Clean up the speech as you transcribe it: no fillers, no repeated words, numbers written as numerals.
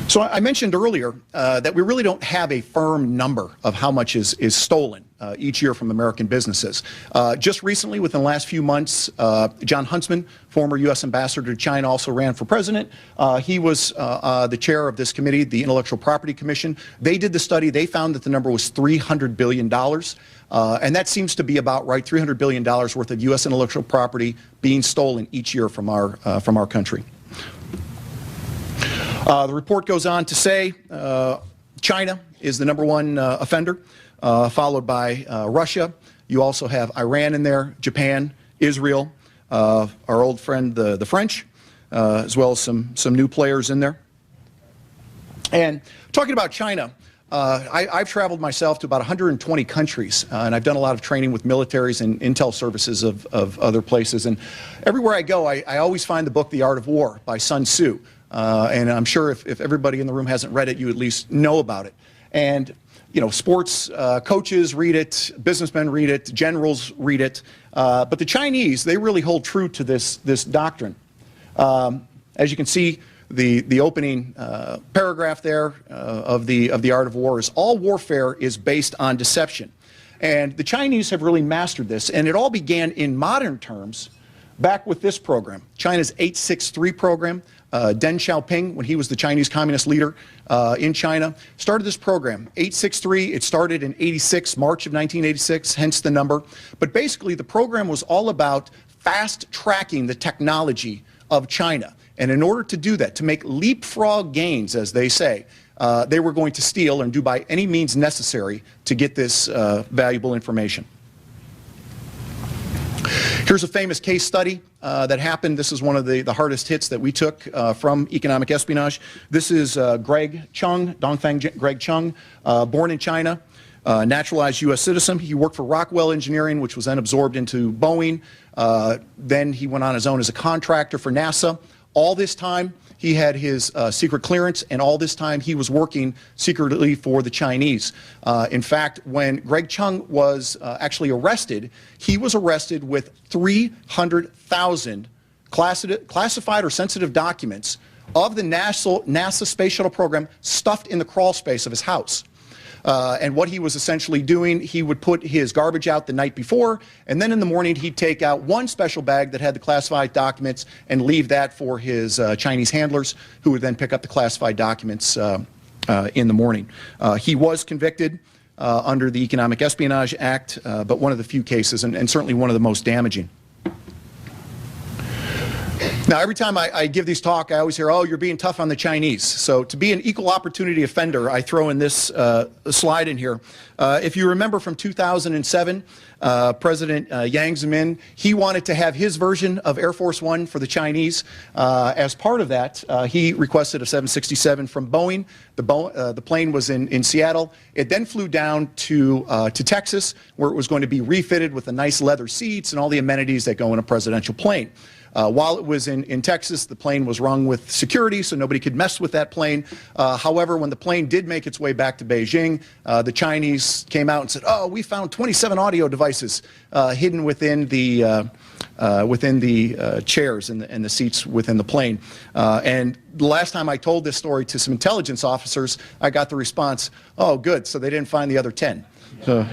So I mentioned earlier that we really don't have a firm number of how much is stolen each year from American businesses. Just recently, within the last few months, John Huntsman, former U.S. ambassador to China, also ran for president. He was the chair of this committee, the Intellectual Property Commission. They did the study. They found that the number was $300 billion. And that seems to be about right, $300 billion worth of U.S. intellectual property being stolen each year from our country. The report goes on to say China is the #1 offender, followed by Russia. You also have Iran in there, Japan, Israel, our old friend the French, as well as some new players in there. And talking about China, I've traveled myself to about 120 countries, and I've done a lot of training with militaries and intel services of other places. And everywhere I go, I always find the book The Art of War by Sun Tzu. And I'm sure if everybody in the room hasn't read it, you at least know about it. And, you know, sports coaches read it, businessmen read it, generals read it. But the Chinese, they really hold true to this doctrine. As you can see, the opening paragraph there of the Art of War is all warfare is based on deception. And the Chinese have really mastered this. And it all began in modern terms back with this program, China's 863 program. Deng Xiaoping, when he was the Chinese communist leader in China, started this program, 863. It started in March of 1986, hence the number. But basically, the program was all about fast-tracking the technology of China. And in order to do that, to make leapfrog gains, as they say, they were going to steal and do by any means necessary to get this valuable information. Here's a famous case study that happened. This is one of the hardest hits that we took from economic espionage. This is Greg Chung, Dongfang Greg Chung, born in China, naturalized U.S. citizen. He worked for Rockwell Engineering, which was then absorbed into Boeing. Then he went on his own as a contractor for NASA. All this time, he had his secret clearance, and all this time he was working secretly for the Chinese. In fact, when Greg Chung was actually arrested, he was arrested with 300,000 classified or sensitive documents of the NASA Space Shuttle program stuffed in the crawl space of his house. And what he was essentially doing, he would put his garbage out the night before, and then in the morning he'd take out one special bag that had the classified documents and leave that for his Chinese handlers, who would then pick up the classified documents in the morning. He was convicted under the Economic Espionage Act, but one of the few cases, and certainly one of the most damaging. Now, every time I give these talks, I always hear, oh, you're being tough on the Chinese. So to be an equal opportunity offender, I throw in this slide in here. If you remember from 2007, President Yang Zemin, he wanted to have his version of Air Force One for the Chinese. As part of that, he requested a 767 from Boeing. The plane was in Seattle. It then flew down to Texas, where it was going to be refitted with the nice leather seats and all the amenities that go in a presidential plane. While it was in Texas, the plane was rung with security, so nobody could mess with that plane. However, when the plane did make its way back to Beijing, the Chinese came out and said, oh, we found 27 audio devices hidden within the chairs and the seats within the plane. And the last time I told this story to some intelligence officers, I got the response, oh, good, so they didn't find the other 10. So